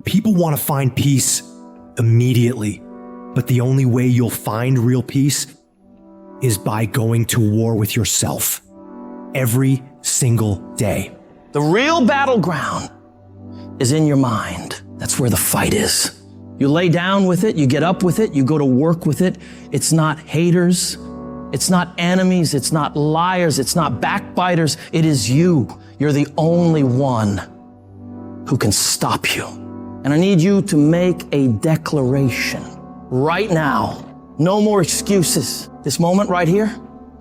People want to find peace immediately, but the only way you'll find real peace is by going to war with yourself every single day. The real battleground is in your mind. That's where the fight is. You lay down with it, you get up with it, you go to work with it. It's not haters, it's not enemies, it's not liars, it's not backbiters. It is you. You're the only one who can stop you. And I need you to make a declaration right now. No more excuses. This moment right here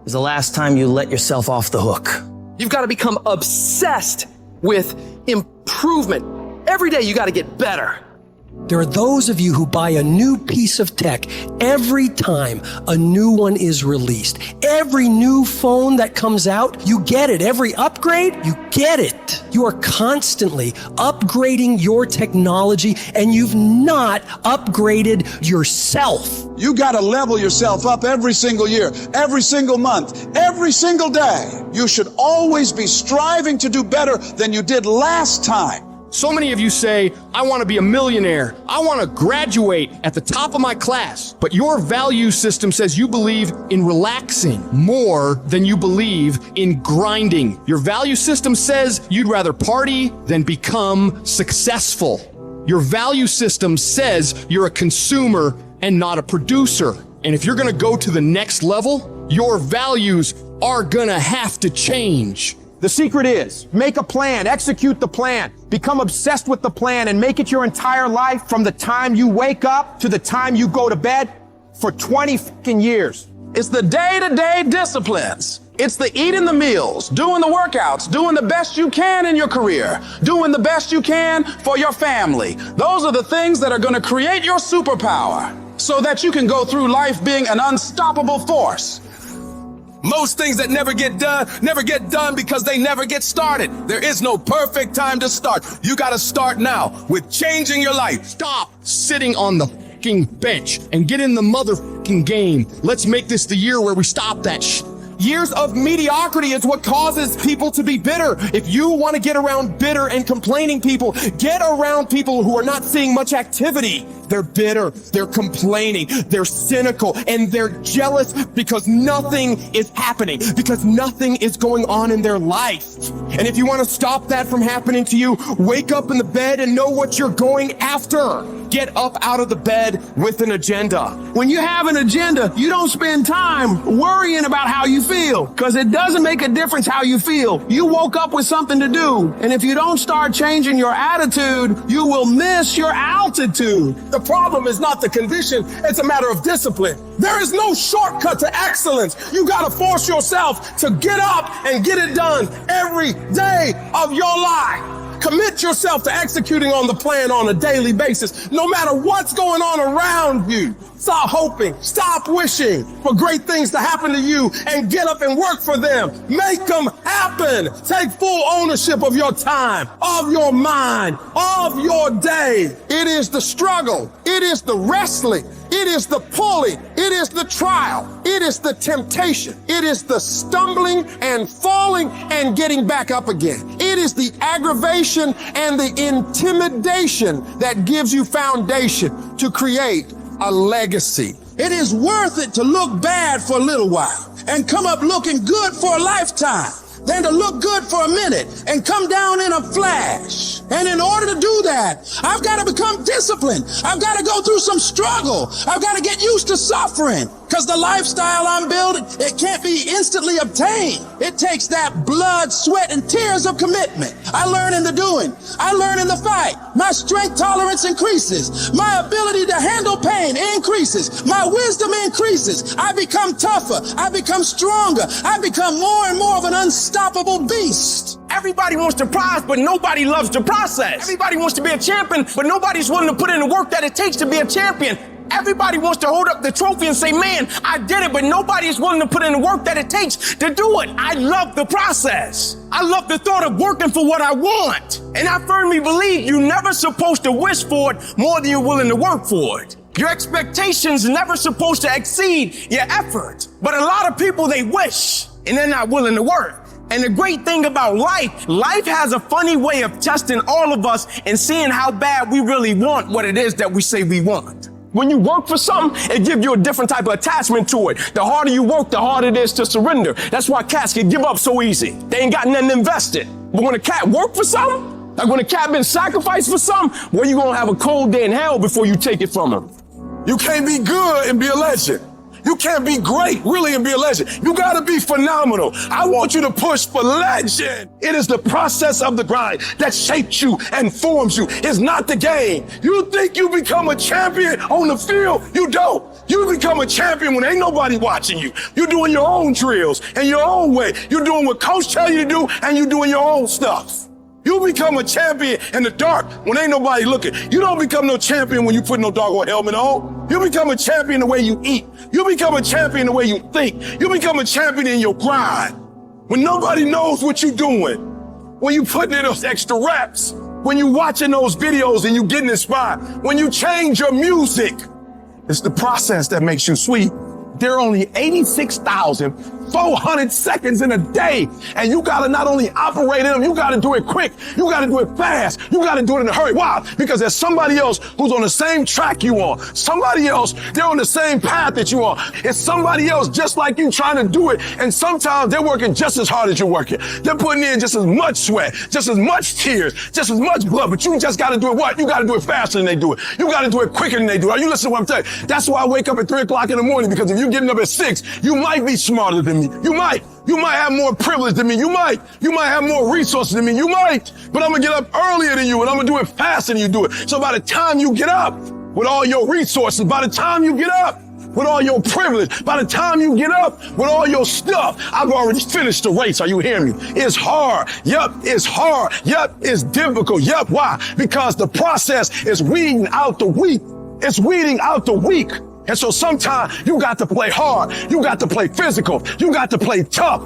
is the last time you let yourself off the hook. You've got to become obsessed with improvement. Every day you got to get better. There are those of you who buy a new piece of tech every time a new one is released. Every new phone that comes out, you get it. Every upgrade, you get it. You are constantly upgrading your technology, and you've not upgraded yourself. You got to level yourself up every single year, every single month, every single day. You should always be striving to do better than you did last time. So many of you say, I want to be a millionaire. I want to graduate at the top of my class. But your value system says you believe in relaxing more than you believe in grinding. Your value system says you'd rather party than become successful. Your value system says you're a consumer and not a producer. And if you're going to go to the next level, your values are going to have to change. The secret is make a plan, execute the plan, become obsessed with the plan, and make it your entire life from the time you wake up to the time you go to bed for 20 fucking years. It's the day-to-day disciplines. It's the eating the meals, doing the workouts, doing the best you can in your career, doing the best you can for your family. Those are the things that are going to create your superpower so that you can go through life being an unstoppable force. Most things that never get done because they never get started. There is no perfect time to start. You got to start now with changing your life. Stop sitting on the fucking bench and get in the motherfucking game. Let's make this the year where we stop that shit. Years of mediocrity is what causes people to be bitter. If you want to get around bitter and complaining people, get around people who are not seeing much activity. They're bitter, they're complaining, they're cynical, and they're jealous because nothing is happening, because nothing is going on in their life. And if you want to stop that from happening to you, wake up in the bed and know what you're going after. Get up out of the bed with an agenda. When you have an agenda, you don't spend time worrying about how you feel, because it doesn't make a difference how you feel. You woke up with something to do, and if you don't start changing your attitude, you will miss your altitude. The problem is not the condition, it's a matter of discipline. There is no shortcut to excellence. You got to force yourself to get up and get it done every day of your life. Commit yourself to executing on the plan on a daily basis, no matter what's going on around you. Stop hoping, stop wishing for great things to happen to you, and get up and work for them. Make them happen. Take full ownership of your time, of your mind, of your day. It is the struggle. It is the wrestling. It is the pulling. It is the trial. It is the temptation. It is the stumbling and falling and getting back up again. It is the aggravation and the intimidation that gives you foundation to create a legacy. It is worth it to look bad for a little while and come up looking good for a lifetime than to look good for a minute and come down in a flash. And in order to do that, I've got to become disciplined. I've got to go through some struggle. I've got to get used to suffering, because the lifestyle I'm building, it can't be instantly obtained. It takes that blood, sweat, and tears of commitment. I learn in the doing. I learn in the fight. My strength tolerance increases. My ability to handle pain increases. My wisdom increases. I become tougher. I become stronger. I become more and more of an unstoppable beast. Everybody wants to prize, but nobody loves the process. Everybody wants to be a champion, but nobody's willing to put in the work that it takes to be a champion. Everybody wants to hold up the trophy and say, man, I did it, but nobody is willing to put in the work that it takes to do it. I love the process. I love the thought of working for what I want. And I firmly believe you're never supposed to wish for it more than you're willing to work for it. Your expectations are never supposed to exceed your effort. But a lot of people, they wish, and they're not willing to work. And the great thing about life has a funny way of testing all of us and seeing how bad we really want what it is that we say we want. When you work for something, it gives you a different type of attachment to it. The harder you work, the harder it is to surrender. That's why cats can give up so easy. They ain't got nothing invested. But when a cat work for something, like when a cat been sacrificed for something, well, you gonna have a cold day in hell before you take it from him. You can't be good and be a legend. You can't be great, really, and be a legend. You gotta be phenomenal. I want you to push for legend. It is the process of the grind that shapes you and forms you. It's not the game. You think you become a champion on the field? You don't. You become a champion when ain't nobody watching you. You're doing your own drills and your own way. You're doing what coach tell you to do, and you're doing your own stuff. You become a champion in the dark when ain't nobody looking. You don't become no champion when you put no doggone helmet on. You become a champion the way you eat. You become a champion the way you think. You become a champion in your grind. When nobody knows what you're doing. When you putting in those extra reps. When you watching those videos and you getting inspired. When you change your music. It's the process that makes you sweet. There are only 86,400 seconds in a day. And you gotta not only operate in them, you gotta do it quick. You gotta do it fast. You gotta do it in a hurry. Why? Because there's somebody else who's on the same track you on. Somebody else, they're on the same path that you are. It's somebody else just like you trying to do it. And sometimes they're working just as hard as you're working. They're putting in just as much sweat, just as much tears, just as much blood. But you just gotta do it what? You gotta do it faster than they do it. You gotta do it quicker than they do it. Are you listening to what I'm telling you? That's why I wake up at 3 o'clock in the morning, because if you're getting up at 6, you might be smarter than me. You might have more privilege than me. You might have more resources than me. You might, but I'm gonna get up earlier than you, and I'm gonna do it faster than you do it. So by the time you get up with all your resources, by the time you get up with all your privilege, by the time you get up with all your stuff, I've already finished the race. Are you hearing me? It's hard. Yep, it's hard. Yep, it's difficult. Yep, why? Because the process is weeding out the weak. It's weeding out the weak. And so sometimes you got to play hard. You got to play physical. You got to play tough.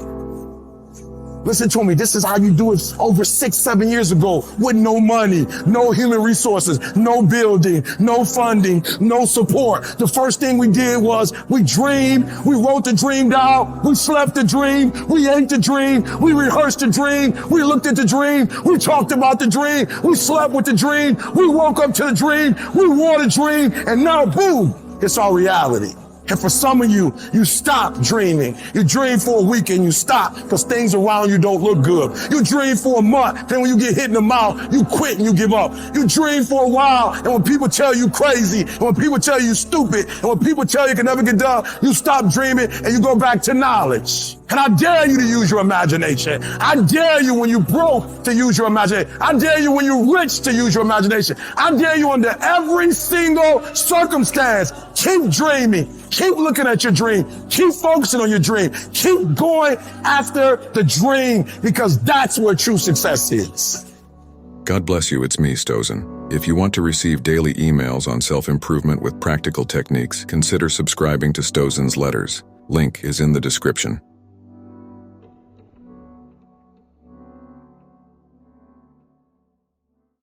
Listen to me. This is how you do it over 6-7 years ago with no money, no human resources, no building, no funding, no support. The first thing we did was we dreamed. We wrote the dream down. We slept the dream. We ate the dream. We rehearsed the dream. We looked at the dream. We talked about the dream. We slept with the dream. We woke up to the dream. We wore the dream. And now, boom, it's our reality. And for some of you, you stop dreaming. You dream for a week and you stop because things around you don't look good. You dream for a month, then when you get hit in the mouth, you quit and you give up. You dream for a while, and when people tell you crazy, and when people tell you stupid, and when people tell you can never get done, you stop dreaming and you go back to knowledge. And I dare you to use your imagination. I dare you when you broke to use your imagination. I dare you when you're rich to use your imagination. I dare you under every single circumstance. Keep dreaming. Keep looking at your dream. Keep focusing on your dream. Keep going after the dream, because that's where true success is. God bless you. It's me, Stozen. If you want to receive daily emails on self-improvement with practical techniques, consider subscribing to Stozen's letters. Link is in the description.